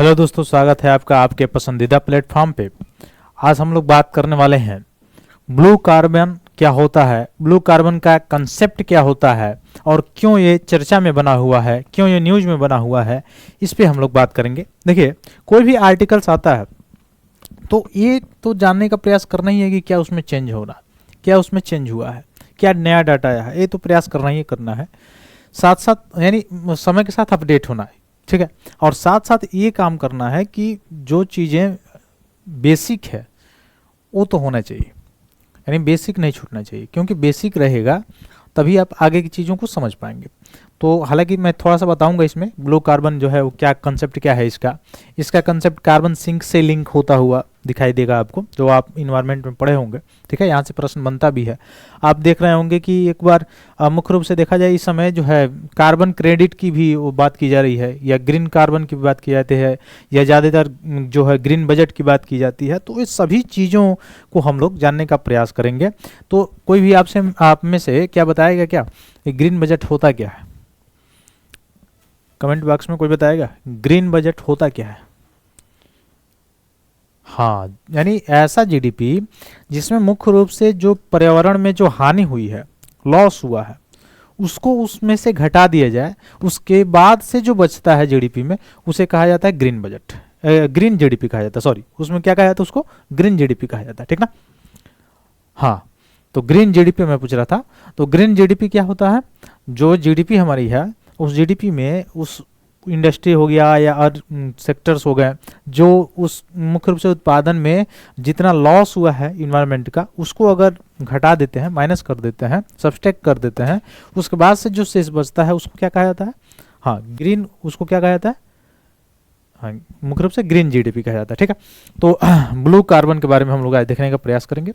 Hello दोस्तों, स्वागत है आपका आपके पसंदीदा प्लेटफॉर्म पे। आज हम लोग बात करने वाले हैं ब्लू कार्बन क्या होता है, ब्लू कार्बन का कंसेप्ट क्या होता है और क्यों ये चर्चा में बना हुआ है, क्यों ये न्यूज़ में बना हुआ है, इस पे हम लोग बात करेंगे। देखिए, कोई भी आर्टिकल्स आता है तो ये तो जानने का प्रयास करना ही है कि क्या उसमें चेंज हो रहा है, क्या उसमें चेंज हुआ है, क्या नया डाटा आया है, ये तो प्रयास करना ही करना है। साथ साथ यानी समय के साथ अपडेट होना है, ठीक है। और साथ साथ ये काम करना है कि जो चीज़ें बेसिक है वो तो होना चाहिए, यानी बेसिक नहीं छूटना चाहिए, क्योंकि बेसिक रहेगा तभी आप आगे की चीज़ों को समझ पाएंगे। तो हालांकि मैं थोड़ा सा बताऊंगा इसमें ब्लू कार्बन जो है वो क्या कंसेप्ट क्या है इसका कंसेप्ट कार्बन सिंक से लिंक होता हुआ दिखाई देगा आपको, जो आप इन्वायरमेंट में पढ़े होंगे, ठीक है। यहाँ से प्रश्न बनता भी है। आप देख रहे होंगे कि एक बार मुख्य रूप से देखा जाए इस समय जो है कार्बन क्रेडिट की भी वो बात की जा रही है, या ग्रीन कार्बन की बात की जाती है, या ज़्यादातर जो है ग्रीन बजट की बात की जाती है। तो इस सभी चीज़ों को हम लोग जानने का प्रयास करेंगे। तो कोई भी आप में से क्या बताएगा, क्या ग्रीन बजट होता क्या है? कमेंट बॉक्स में कोई बताएगा ग्रीन बजट होता क्या है? हाँ, यानी ऐसा जीडीपी जिसमें मुख्य रूप से जो पर्यावरण में जो हानि हुई है, लॉस हुआ है, उसको उसमें से घटा दिया जाए, उसके बाद से जो बचता है जीडीपी में उसे कहा जाता है ग्रीन बजट, ग्रीन जीडीपी कहा जाता है। सॉरी, उसमें क्या कहा जाता है? उसको ग्रीन जीडीपी कहा जाता है, ठीक ना। हाँ, तो ग्रीन जीडीपी मैं पूछ रहा था। तो ग्रीन जीडीपी क्या होता है? जो जीडीपी हमारी है उस जीडीपी में उस इंडस्ट्री हो गया या और सेक्टर्स हो गए जो उस मुख्य रूप से उत्पादन में जितना लॉस हुआ है इन्वायरमेंट का, उसको अगर घटा देते हैं, माइनस कर देते हैं, सब्सट्रैक्ट कर देते हैं, उसके बाद से जो शेष बचता है उसको क्या कहा जाता है? हाँ, ग्रीन, उसको क्या कहा जाता है? हाँ, मुख्य रूप से ग्रीन जीडीपी कहा जाता है, ठीक है। तो ब्लू कार्बन के बारे में हम लोग आज देखने का प्रयास करेंगे।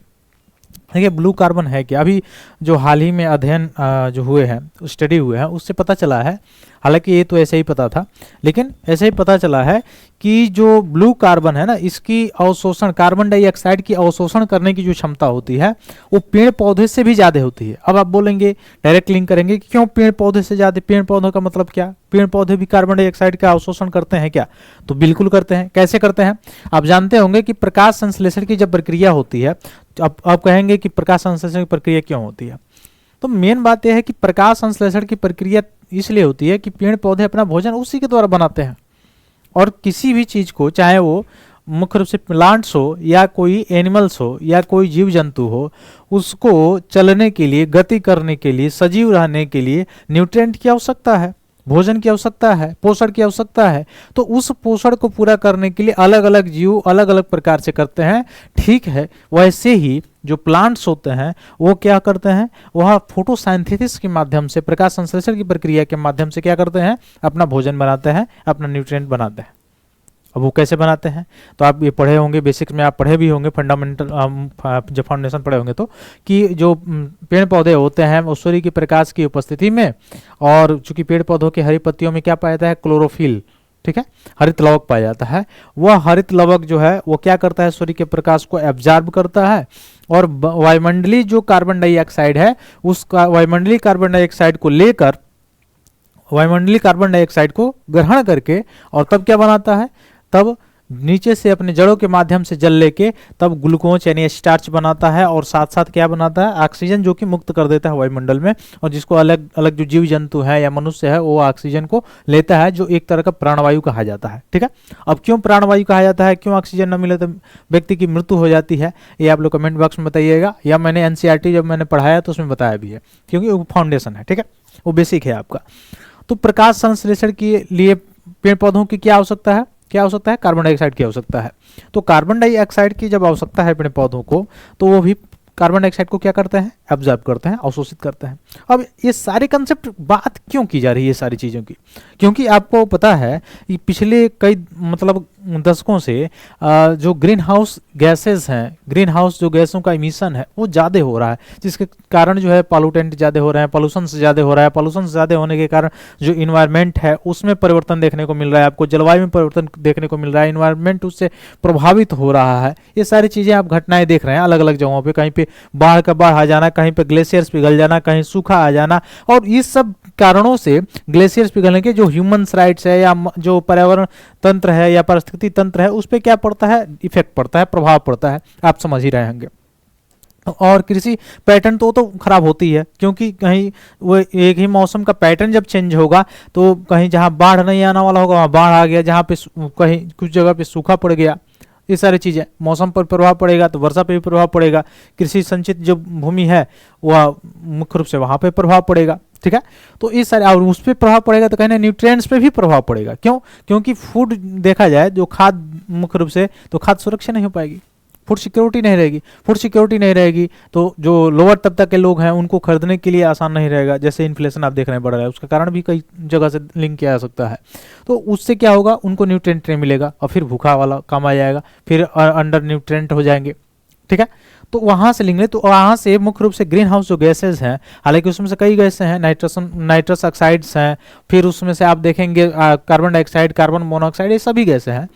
देखिए, ब्लू कार्बन है कि अभी जो हाल ही में अध्ययन जो हुए हैं, स्टडी हुए हैं, उससे पता चला है, हालांकि ये तो ऐसे ही पता था, लेकिन ऐसे ही पता चला है कि जो ब्लू कार्बन है ना, इसकी अवशोषण, कार्बन डाइऑक्साइड की अवशोषण करने की जो क्षमता होती है वो पेड़ पौधे से भी ज़्यादा होती है। अब आप बोलेंगे, डायरेक्ट लिंक करेंगे कि क्यों पेड़ पौधे से ज़्यादा? पेड़ पौधों का मतलब क्या? पेड़ पौधे भी कार्बन डाइऑक्साइड का अवशोषण करते हैं क्या? तो बिल्कुल करते हैं। कैसे करते हैं? आप जानते होंगे कि प्रकाश संश्लेषण की जब प्रक्रिया होती है, अब आप कहेंगे कि प्रकाश संश्लेषण की प्रक्रिया क्यों होती है? तो मेन बात यह है कि प्रकाश संश्लेषण की प्रक्रिया इसलिए होती है कि पेड़ पौधे अपना भोजन उसी के द्वारा बनाते हैं, और किसी भी चीज़ को, चाहे वो मुख्य रूप से प्लांट्स हो या कोई एनिमल्स हो या कोई जीव जंतु हो, उसको चलने के लिए, गति करने के लिए, सजीव रहने के लिए न्यूट्रिएंट की आवश्यकता है, भोजन की आवश्यकता है, पोषण की आवश्यकता है। तो उस पोषण को पूरा करने के लिए अलग अलग जीव अलग अलग प्रकार से करते हैं, ठीक है। वैसे ही जो प्लांट्स होते हैं वो क्या करते हैं? वह फोटोसिंथेसिस के माध्यम से, प्रकाश संश्लेषण की प्रक्रिया के माध्यम से क्या करते हैं? अपना भोजन बनाते हैं, अपना न्यूट्रिएंट बनाते हैं। अब वो कैसे बनाते हैं? तो आप ये पढ़े होंगे, बेसिक्स में आप पढ़े भी होंगे, फंडामेंटल जब फाउंडेशन पढ़े होंगे, तो कि जो पेड़ पौधे होते हैं वो सूर्य की प्रकाश की उपस्थिति में, और चूंकि पेड़ पौधों की हरी पत्तियों में क्या पाया जाता है? क्लोरोफिल, ठीक है, हरित लवक पाया जाता है। वह हरित लवक जो है वो क्या करता है? सूर्य के प्रकाश को एब्जॉर्ब करता है, और वायुमंडलीय जो कार्बन डाइऑक्साइड है, उस वायुमंडलीय कार्बन डाइऑक्साइड को लेकर, वायुमंडलीय कार्बन डाइऑक्साइड को ग्रहण करके, और तब क्या बनाता है? तब नीचे से अपने जड़ों के माध्यम से जल लेके तब ग्लूकोज यानी स्टार्च बनाता है, और साथ साथ क्या बनाता है? ऑक्सीजन, जो कि मुक्त कर देता है वायुमंडल में, और जिसको अलग अलग जो जीव जंतु है या मनुष्य है वो ऑक्सीजन को लेता है, जो एक तरह का प्राणवायु कहा जाता है, ठीक है। अब क्यों प्राणवायु कहा जाता है? क्यों ऑक्सीजन न मिले तो व्यक्ति की मृत्यु हो जाती है? ये आप लोग कमेंट बॉक्स में बताइएगा, या मैंने एनसीईआरटी जब मैंने पढ़ाया तो उसमें बताया भी है, क्योंकि वो फाउंडेशन है, ठीक है, वो बेसिक है आपका। तो प्रकाश संश्लेषण के लिए पेड़ पौधों की क्या आवश्यकता है? क्या आवश्यकता है? कार्बन डाइऑक्साइड की आवश्यकता है। तो कार्बन डाइऑक्साइड की जब आवश्यकता है पेड़ पौधों को, तो वो भी कार्बन डाइऑक्साइड को क्या करते हैं? एब्जॉर्ब करते हैं, अवशोषित करते हैं। अब ये सारे कंसेप्ट बात क्यों की जा रही है, ये सारी चीज़ों की? क्योंकि आपको पता है कि पिछले कई दशकों से जो ग्रीन हाउस गैसेज हैं, ग्रीन हाउस जो गैसों का इमिशन है वो ज़्यादा हो रहा है, जिसके कारण जो है पॉल्यूटेंट ज़्यादा हो रहे हैं, पॉल्यूशन से ज़्यादा हो रहा है। पॉल्यूशन से ज़्यादा होने के कारण जो इन्वायरमेंट है उसमें परिवर्तन देखने को मिल रहा है, आपको जलवायु में परिवर्तन देखने को मिल रहा है, इन्वायरमेंट उससे प्रभावित हो रहा है। ये सारी चीज़ें आप घटनाएं देख रहे हैं अलग अलग जगहों पर, कहीं पे बाढ़ का बाढ़ आ जाना, कहीं पे ग्लेशियर्स पिघल जाना, कहीं सूखा आ जाना, और इस सब कारणों से ग्लेशियर्स पिघलने के जो ह्यूमंस राइट्स है या जो पर्यावरण तंत्र है या पारिस्थितिक तंत्र है उस पर क्या पड़ता है, इफेक्ट पड़ता है, प्रभाव पड़ता है, आप समझ ही रहे होंगे। और कृषि पैटर्न तो खराब होती है, क्योंकि कहीं वो एक ही मौसम का पैटर्न जब चेंज होगा तो कहीं जहाँ बाढ़ नहीं आने वाला होगा वहाँ बाढ़ आ गया, जहाँ पे कहीं कुछ जगह पे सूखा पड़ गया, ये सारी चीज़ें मौसम पर प्रभाव पड़ेगा तो वर्षा पे भी प्रभाव पड़ेगा, कृषि संचित जो भूमि है वह मुख्य रूप से वहाँ पे प्रभाव पड़ेगा। ठीक है, तो इस सारे और उस पर प्रभाव पड़ेगा तो कहीं ना न्यूट्रिएंट्स पे भी प्रभाव पड़ेगा। क्यों? क्योंकि फूड देखा जाए जो खाद मुख्य रूप से, तो खाद सुरक्षा नहीं हो पाएगी, फूड सिक्योरिटी नहीं रहेगी। फूड सिक्योरिटी नहीं रहेगी तो जो लोअर तबका के लोग हैं उनको खरीदने के लिए आसान नहीं रहेगा। जैसे इन्फ्लेशन आप देख रहे हैं बढ़ रहा है, उसका कारण भी कई जगह से लिंक किया जा सकता है। तो उससे क्या होगा, उनको न्यूट्रिएंट नहीं मिलेगा और फिर भूखा वाला काम आ जाएगा, फिर अंडर न्यूट्रिएंट हो जाएंगे। ठीक है, तो वहां से लेंगे तो वहां से मुख्य रूप से ग्रीन हाउस जो गैसेज हैं, हालांकि उसमें से कई गैसें हैं, नाइट्रस ऑक्साइड्स हैं, फिर उसमें से आप देखेंगे कार्बन डाइऑक्साइड, कार्बन मोनोऑक्साइड, ये सभी गैसें हैं।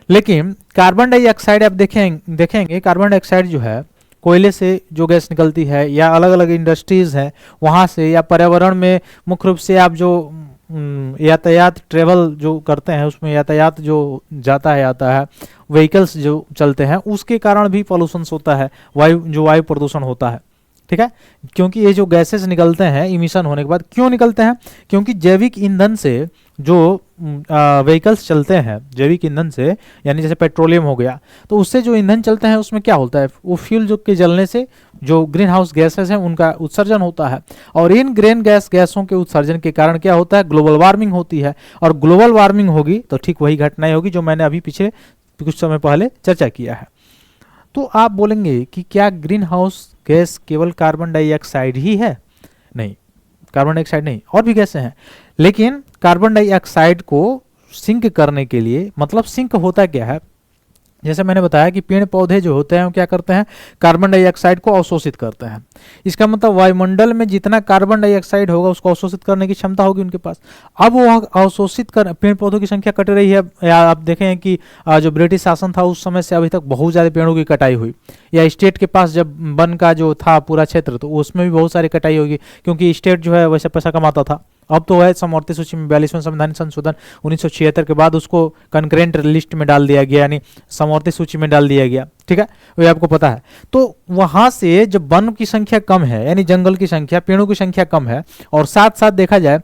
लेकिन कार्बन डाइऑक्साइड आप देखेंगे कार्बन डाइऑक्साइड जो है कोयले से जो गैस निकलती है या अलग अलग इंडस्ट्रीज है वहाँ से, या पर्यावरण में मुख्य रूप से आप जो यातायात ट्रेवल जो करते हैं उसमें यातायात जो जाता है आता है, व्हीकल्स जो चलते हैं उसके कारण भी पॉल्यूशन होता है, वायु प्रदूषण होता है। ठीक है, क्योंकि ये जो गैसेस निकलते हैं इमिशन होने के बाद, क्यों निकलते हैं? क्योंकि जैविक ईंधन से जो व्हीकल्स चलते हैं, जैविक ईंधन से यानी जैसे पेट्रोलियम हो गया, तो उससे जो ईंधन चलते हैं उसमें क्या होता है, वो फ्यूल जो के जलने से जो ग्रीन हाउस गैसेस हैं उनका उत्सर्जन होता है, और इन ग्रीन गैसों के उत्सर्जन के कारण क्या होता है, ग्लोबल वार्मिंग होती है। और ग्लोबल वार्मिंग होगी तो ठीक वही घटनाएं होगी जो मैंने अभी पिछले कुछ समय पहले चर्चा किया है। तो आप बोलेंगे कि क्या ग्रीन हाउस गैस केवल कार्बन डाइऑक्साइड ही है? नहीं, कार्बन डाइऑक्साइड नहीं, और भी गैसें हैं। लेकिन कार्बन डाइऑक्साइड को सिंक करने के लिए, मतलब सिंक होता क्या है, जैसे मैंने बताया कि पेड़ पौधे जो होते हैं वो क्या करते हैं, कार्बन डाइऑक्साइड को अवशोषित करते हैं। इसका मतलब वायुमंडल में जितना कार्बन डाइऑक्साइड होगा उसको अवशोषित करने की क्षमता होगी उनके पास। अब वो अवशोषित कर, पेड़ पौधों की संख्या कट रही है, या आप देखें कि जो ब्रिटिश शासन था उस समय से अभी तक बहुत ज़्यादा पेड़ों की कटाई हुई, या स्टेट के पास जब वन का जो था पूरा क्षेत्र तो उसमें भी बहुत सारी कटाई होगी, क्योंकि स्टेट जो है वैसे पैसा कमाता था। अब तो है समवर्ती सूची में 42वें संवैधानिक संशोधन 1976 के बाद उसको कंकरेंट लिस्ट में डाल दिया गया, यानी समवर्ती सूची में डाल दिया गया। ठीक है, वो आपको पता है। तो वहां से जब वन की संख्या कम है, यानी जंगल की संख्या, पेड़ों की संख्या कम है, और साथ साथ देखा जाए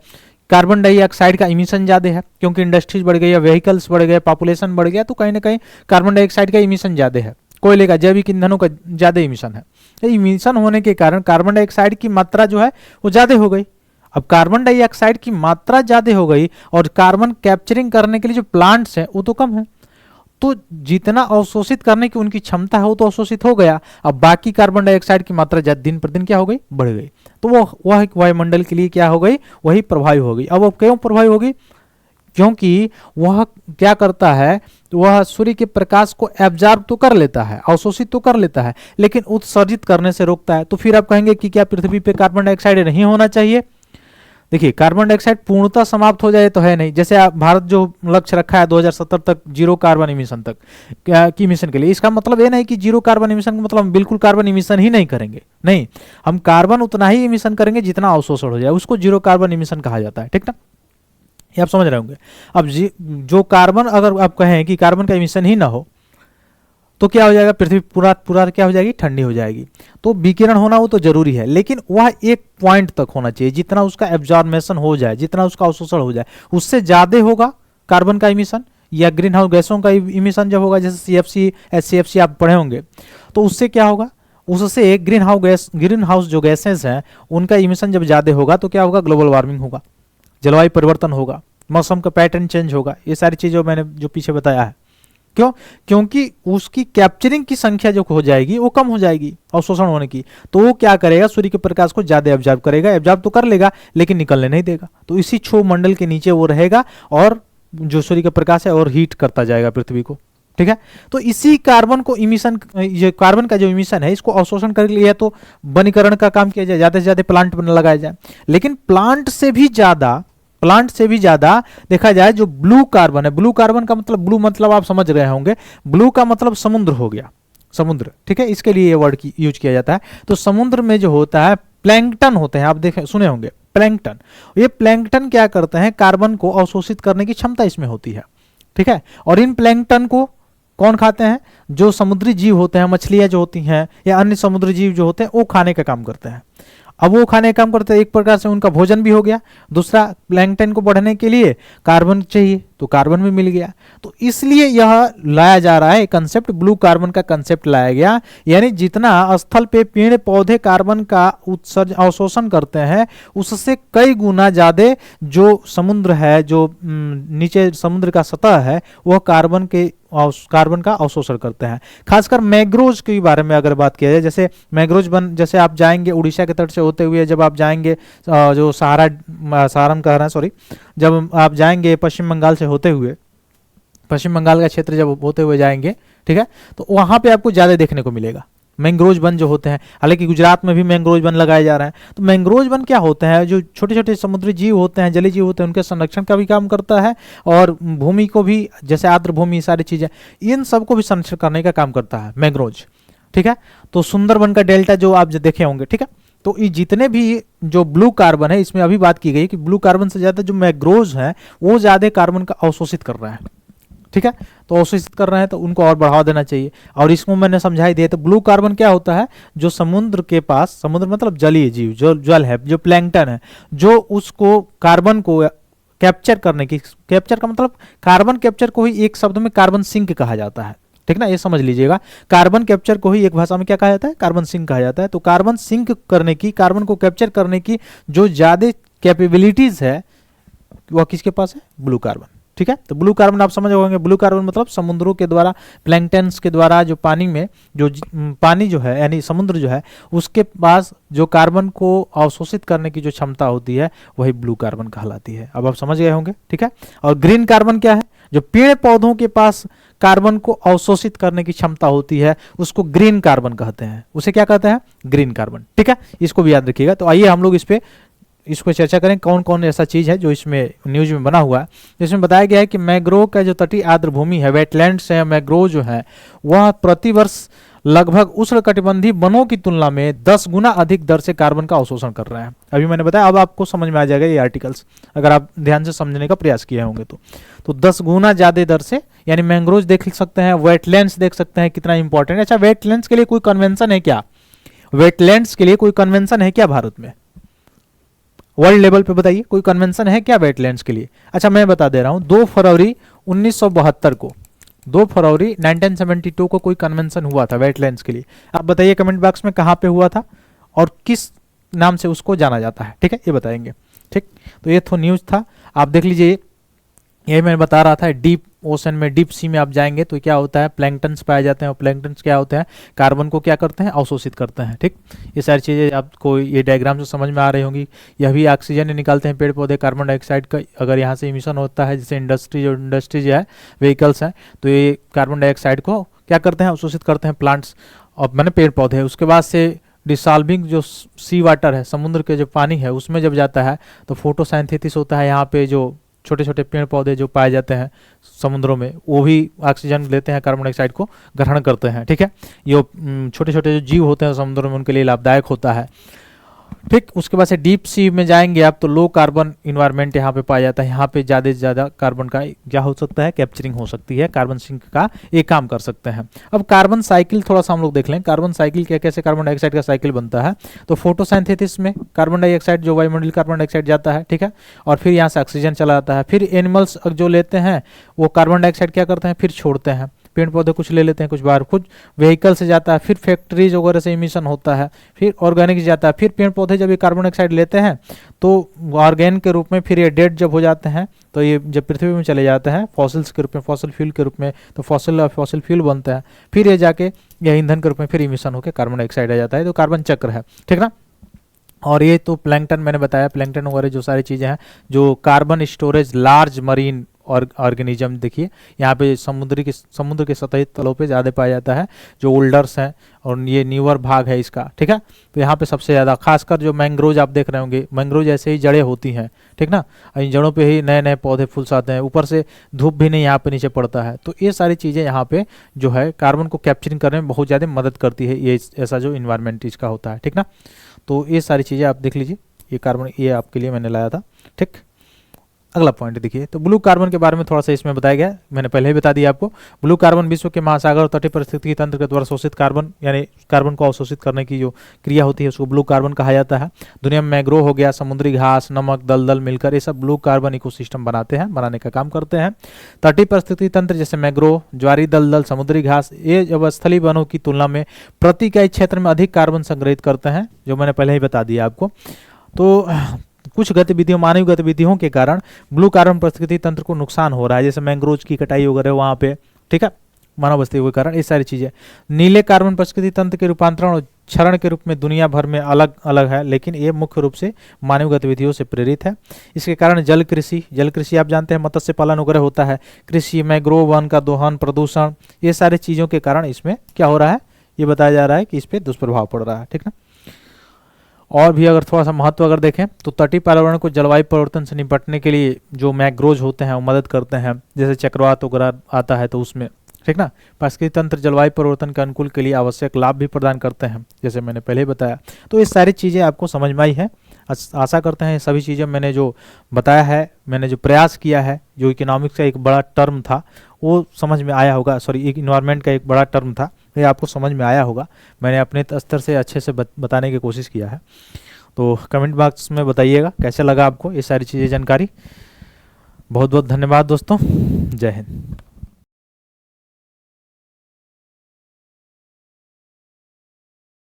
कार्बन डाइऑक्साइड का इमिशन ज्यादा है, क्योंकि इंडस्ट्रीज बढ़ गई, व्हीकल्स बढ़ गए, पॉपुलेशन बढ़ गया, तो कहीं ना कहीं कार्बन डाइऑक्साइड का इमिशन ज्यादा है, कोयले का, जैविक ईंधनों का ज्यादा इमिशन है। तो इमिशन होने के कारण कार्बन डाइऑक्साइड की मात्रा जो है वो ज्यादा हो गई। अब कार्बन डाइऑक्साइड की मात्रा ज्यादा हो गई और कार्बन कैप्चरिंग करने के लिए जो प्लांट्स हैं वो तो कम है, तो जितना अवशोषित करने की उनकी क्षमता है वो तो अवशोषित हो गया। अब बाकी कार्बन डाइऑक्साइड की मात्रा दिन पर दिन क्या हो गई, बढ़ गई, तो वह वायुमंडल के लिए क्या हो गई, वही प्रभावी हो गई। अब वो क्यों प्रभावी होगी? क्योंकि वह क्या करता है, वह सूर्य के प्रकाश को एब्जॉर्ब तो कर लेता है, अवशोषित तो कर लेता है, लेकिन उत्सर्जित करने से रोकता है। तो फिर आप कहेंगे कि क्या पृथ्वी पे कार्बन डाइऑक्साइड नहीं होना चाहिए? देखिए, कार्बन डाइऑक्साइड पूर्णतः समाप्त हो जाए तो है नहीं। जैसे भारत जो लक्ष्य रखा है 2070 तक जीरो कार्बन इमिशन तक की मिशन के लिए, इसका मतलब ये नहीं कि जीरो कार्बन इमिशन का मतलब हम बिल्कुल कार्बन इमिशन ही नहीं करेंगे, नहीं, हम कार्बन उतना ही इमिशन करेंगे जितना अवशोषण हो जाए, उसको जीरो कार्बन इमिशन कहा जाता है। ठीक ना, ये आप समझ रहे होंगे। अब जो कार्बन, अगर आप कहें कि कार्बन का इमिशन ही ना हो तो क्या हो जाएगा, पृथ्वी पूरा क्या हो जाएगी, ठंडी हो जाएगी। तो विकिरण होना वो तो जरूरी है, लेकिन वह एक पॉइंट तक होना चाहिए, जितना उसका एब्जॉर्मेशन हो जाए, जितना उसका अवशोषण हो जाए, उससे ज्यादा होगा कार्बन का इमिशन या ग्रीन हाउस गैसों का इमिशन जब होगा, जैसे CFC SCFC आप पढ़े होंगे, तो उससे क्या होगा, उससे ग्रीन हाउस जो गैसेस हैं उनका इमिशन जब ज्यादा होगा तो क्या होगा, ग्लोबल वार्मिंग होगा, जलवायु परिवर्तन होगा, मौसम का पैटर्न चेंज होगा। ये सारी चीजें मैंने जो पीछे बताया है। क्यों? क्योंकि उसकी कैप्चरिंग की संख्या जो हो जाएगी वो कम हो जाएगी अवशोषण होने की, तो वो क्या करेगा, सूर्य के प्रकाश को ज्यादा एब्जॉर्ब करेगा, एब्जॉर्ब तो कर लेगा लेकिन निकलने नहीं देगा, तो इसी क्षोभ मंडल के नीचे वो रहेगा और जो सूर्य का प्रकाश है और हीट करता जाएगा पृथ्वी को। ठीक है, तो इसी कार्बन को इमिशन, ये कार्बन का जो इमिशन है इसको अवशोषण कर लिया तो वनीकरण का काम किया जाए, ज्यादा से ज्यादा प्लांट लगाया जाए। लेकिन प्लांट से भी ज्यादा देखा जाए जो ब्लू कार्बन है, ब्लू कार्बन का मतलब, ब्लू मतलब आप समझ रहे होंगे, ब्लू का मतलब समुद्र हो गया, समुद्र, ठीक है, इसके लिए ये वर्ड यूज किया जाता है। तो समुद्र में जो होता है प्लैंकटन होते हैं, आप देखें सुने होंगे प्लैंकटन। ये प्लैंकटन क्या करते हैं, कार्बन को अवशोषित करने की क्षमता इसमें होती है, ठीक है। और इन प्लैंकटन को कौन खाते हैं, जो समुद्री जीव होते हैं, मछलियां जो होती हैं या अन्य समुद्री जीव जो होते हैं वो खाने का काम करते हैं। अब वो खाने का काम करते हैं, एक प्रकार से उनका भोजन भी हो गया। दूसरा, प्लैंकटन को बढ़ने के लिए कार्बन चाहिए तो कार्बन भी मिल गया। तो इसलिए यह लाया जा रहा है कंसेप्ट, ब्लू कार्बन का कंसेप्ट लाया गया। यानी जितना स्थल पे पेड़ पौधे कार्बन का उत्सर्जन अवशोषण करते हैं उससे कई गुना ज्यादा जो समुद्र है, जो नीचे समुद्र का सतह है, वह कार्बन का अवशोषण करते हैं। खासकर मैंग्रोव के बारे में अगर बात किया जाए, जैसे मैंग्रोव वन, जैसे आप जाएंगे उड़ीसा के तट से होते हुए, जब आप जाएंगे जो सहारन कह रहे हैं सॉरी, जब आप जाएंगे पश्चिम बंगाल से होते हुए, पश्चिम बंगाल का क्षेत्र जब होते हुए जाएंगे, ठीक है, तो वहां पे आपको ज्यादा देखने को मिलेगा मैंग्रोव वन जो होते हैं। हालांकि गुजरात में भी मैंग्रोव वन लगाए जा रहे हैं। तो मैंग्रोव वन क्या होते हैं, जो छोटे छोटे समुद्री जीव होते हैं, जलीय जीव होते हैं, उनके संरक्षण का भी काम करता है और भूमि को भी, जैसे आर्द्र भूमि, सारी चीजें, इन सबको भी संरक्षण करने का काम करता है मैंग्रोव, ठीक है। तो सुंदरबन का डेल्टा जो आप देखे होंगे, ठीक है। तो ये जितने भी जो ब्लू कार्बन है, इसमें अभी बात की गई कि ब्लू कार्बन से ज्यादा जो मैंग्रोव्स हैं वो ज्यादा कार्बन का अवशोषित कर रहे हैं, ठीक है। तो अवशोषित कर रहे हैं तो उनको और बढ़ावा देना चाहिए। और इसको मैंने समझाई दिया। तो ब्लू कार्बन क्या होता है, जो समुद्र के पास, समुद्र मतलब जलीय जीव, जो जल है, जो प्लैंकटन है, जो उसको कार्बन को कैप्चर करने की, कैप्चर का मतलब कार्बन कैप्चर को ही एक शब्द में कार्बन सिंक कहा जाता है, ठीक ना, ये समझ लीजिएगा। कार्बन कैप्चर को ही एक भाषा में क्या कहा जाता है, कार्बन सिंक कहा जाता है। तो कार्बन सिंक करने की, कार्बन को कैप्चर करने की जो ज्यादा कैपेबिलिटीज है वह किसके पास है, ब्लू कार्बन, ठीक है। तो ब्लू कार्बन आप समझ होंगे, ब्लू कार्बन मतलब समुद्रों के द्वारा, प्लैंकटन्स के द्वारा जो पानी में, जो पानी जो है यानी समुद्र जो है उसके पास जो कार्बन को अवशोषित करने की जो क्षमता होती है वही ब्लू कार्बन कहलाती है। अब आप समझ गए होंगे, ठीक है। और ग्रीन कार्बन क्या है, जो पेड़ पौधों के पास कार्बन को अवशोषित करने की क्षमता होती है उसको ग्रीन कार्बन कहते हैं। उसे क्या कहते हैं, ग्रीन कार्बन, ठीक है। इसको भी याद रखिएगा। तो आइए हम लोग इस पे चर्चा करें कौन कौन ऐसा चीज है जो इसमें न्यूज में बना हुआ है। जिसमें बताया गया है कि मैंग्रोव का जो तटीय आर्द्र भूमि है, वेटलैंड्स है, मैंग्रोव जो है वह प्रतिवर्ष लगभग उष्णकटिबंधीय वनों की तुलना में 10 गुना अधिक दर से कार्बन का अवशोषण कर रहा है। अभी मैंने बताया, अब आपको समझ में आ जाएगा ये आर्टिकल्स, अगर आप ध्यान से समझने का प्रयास किए होंगे तो 10 गुना ज्यादा दर से, यानी मैंग्रोव देख सकते हैं, वेटलैंड्स देख सकते हैं, कितना इंपॉर्टेंट है। अच्छा, वेटलैंड्स के लिए कोई कन्वेंशन है क्या, वेटलैंड्स के लिए कोई कन्वेंशन है क्या भारत में, वर्ल्ड लेवल पे बताइए, कोई कन्वेंशन है क्या वेटलैंड्स के लिए? अच्छा, मैं बता दे रहा हूं, 2 फरवरी 1972 को, 2 फरवरी 1972 को कोई कन्वेंशन हुआ था वेटलैंड्स के लिए। आप बताइए कमेंट बॉक्स में कहां पे हुआ था और किस नाम से उसको जाना जाता है, ठीक है, ये बताएंगे, ठीक। तो ये तो न्यूज था, आप देख लीजिए। यही मैं बता रहा था, डीप ओशन में, डीप सी में आप जाएंगे तो क्या होता है, प्लैंकटन्स पाए जाते हैं, और प्लैंकटन्स क्या होते हैं, कार्बन को क्या करते हैं, अवशोषित करते हैं, ठीक। ये सारी चीज़ें आपको ये डायग्राम से समझ में आ रही होंगी। यह भी ऑक्सीजन निकालते हैं पेड़ पौधे, कार्बन डाइऑक्साइड का अगर यहाँ से इमिशन होता है, जैसे इंडस्ट्री जो है, व्हीकल्स हैं, तो ये कार्बन डाइऑक्साइड को क्या करते हैं, अवशोषित करते हैं प्लांट्स, और मैंने पेड़ पौधे। उसके बाद से डिसॉल्विंग जो सी वाटर है, समुद्र के जो पानी है उसमें जब जाता है तो फोटोसिंथेसिस होता है। यहाँ पे जो छोटे छोटे पेड़ पौधे जो पाए जाते हैं समुद्रों में वो भी ऑक्सीजन लेते हैं, कार्बन डाइऑक्साइड को ग्रहण करते हैं, ठीक है। ये छोटे छोटे जो जीव होते हैं समुद्र में उनके लिए लाभदायक होता है, ठीक। उसके बाद से डीप सी में जाएंगे आप तो लो कार्बन इन्वायरमेंट यहाँ पे पाया जाता है। यहाँ पे ज़्यादा से ज़्यादा कार्बन का क्या हो सकता है, कैप्चरिंग हो सकती है, कार्बन सिंक का ये काम कर सकते हैं। अब कार्बन साइकिल थोड़ा सा हम लोग देख लें, कार्बन साइकिल क्या, कैसे कार्बन डाइऑक्साइड का साइकिल बनता है। तो फोटोसिंथेसिस में कार्बन डाइऑक्साइड जो वायुमंडल कार्बन डाइऑक्साइड जाता है, ठीक है, और फिर यहाँ से ऑक्सीजन चला जाता है। फिर एनिमल्स जो लेते हैं वो कार्बन डाइऑक्साइड क्या करते हैं, फिर छोड़ते हैं। पेड़ पौधे कुछ ले लेते हैं, कुछ बाहर, कुछ व्हीकल से जाता है, फिर फैक्ट्रीज वगैरह से इमिशन होता है, फिर ऑर्गेनिक जाता है। फिर पेड़ पौधे जब ये कार्बन डाइऑक्साइड लेते हैं तो ऑर्गेन के रूप में, फिर ये डेड जब हो जाते हैं तो ये जब पृथ्वी में चले जाते हैं फॉसिल्स के रूप में, फॉसिल फ्यूल के रूप में, तो फॉसिल फ्यूल बनता है। फिर ये जाके यह ईंधन के रूप में फिर इमिशन होकर कार्बन डाइऑक्साइड आ जाता है। तो कार्बन चक्र है, ठीक ना। और ये तो प्लैंकटन मैंने बताया, प्लैंकटन वगैरह जो सारी चीज़ें हैं, जो carbon storage large marine organism देखिए यहाँ पे समुद्र के सतही तलों पे ज़्यादा पाया जाता है, जो ओल्डर्स हैं और ये न्यूअर भाग है इसका, ठीक है। तो यहाँ पे सबसे ज़्यादा खासकर जो मैंग्रोव आप देख रहे होंगे, मैंग्रोव जैसे ही जड़ें होती हैं, ठीक ना, इन जड़ों पे ही नए नए पौधे फूल आते हैं, ऊपर से धूप भी नहीं यहाँ पे नीचे पड़ता है। तो ये सारी चीज़ें यहाँ पे जो है कार्बन को कैप्चरिंग करने में बहुत ज़्यादा मदद करती है, ये ऐसा जो इन्वायरमेंट इसका होता है, ठीक ना। तो ये सारी चीज़ें आप देख लीजिए, ये कार्बन ये आपके लिए मैंने लाया था, ठीक। अगला पॉइंट देखिए, तो ब्लू कार्बन के बारे में थोड़ा सा इसमें बताया गया, मैंने पहले ही बता दिया आपको। ब्लू कार्बन विश्व के महासागर और तटीय पारिस्थितिकी तंत्र के द्वारा शोषित कार्बन, यानी कार्बन को अवशोषित करने की जो क्रिया होती है उसको ब्लू कार्बन कहा जाता है। दुनिया में मैंग्रोव हो गया, समुद्री घास, नमक, दलदल मिलकर ये सब ब्लू कार्बन इकोसिस्टम बनाने का काम करते हैं। तटीय पारिस्थितिकी तंत्र जैसे मैंग्रोव, ज्वारी दलदल, समुद्री घास, ये जब स्थलीय वनों की तुलना में प्रति इकाई क्षेत्र में अधिक कार्बन संग्रहित करते हैं, जो मैंने पहले ही बता दिया आपको। तो कुछ गतिविधियों, मानवीय गतिविधियों के कारण ब्लू कार्बन पारिस्थितिकी तंत्र को नुकसान हो रहा है, जैसे मैंग्रोव की कटाई वगैरह वहाँ पे, ठीक है, मानव बस्ती के कारण, ये सारी चीजें। नीले कार्बन पारिस्थितिकी तंत्र के रूपांतरण और क्षरण के रूप में दुनिया भर में अलग अलग है, लेकिन ये मुख्य रूप से मानव गतिविधियों से प्रेरित है। इसके कारण जल कृषि आप जानते हैं, मत्स्य पालन वगैरह होता है, कृषि, मैंग्रोव वन का दोहन, प्रदूषण, ये सारी चीजों के कारण इसमें क्या हो रहा है, ये बताया जा रहा है कि इस पर दुष्प्रभाव पड़ रहा है, ठीक ना। और भी अगर थोड़ा सा महत्व अगर देखें तो तटीय पर्यावरण को जलवायु परिवर्तन से निपटने के लिए जो मैंग्रोव होते हैं वो मदद करते हैं, जैसे चक्रवात वगैरह आता है तो उसमें, ठीक ना। पारिस्थितिकी तंत्र जलवायु परिवर्तन के अनुकूल के लिए आवश्यक लाभ भी प्रदान करते हैं, जैसे मैंने पहले बताया। तो ये सारी चीज़ें आपको समझ में आई है, आशा करते हैं सभी चीज़ें मैंने जो बताया है, मैंने जो प्रयास किया है, जो इकोनॉमिक्स का एक बड़ा टर्म था वो समझ में आया होगा, सॉरी इन्वायरमेंट का एक बड़ा टर्म था, ये आपको समझ में आया होगा। मैंने अपने स्तर से अच्छे से बताने की कोशिश किया है। तो कमेंट बॉक्स में बताइएगा कैसे लगा आपको ये सारी चीज़ें जानकारी। बहुत बहुत धन्यवाद दोस्तों, जय हिंद।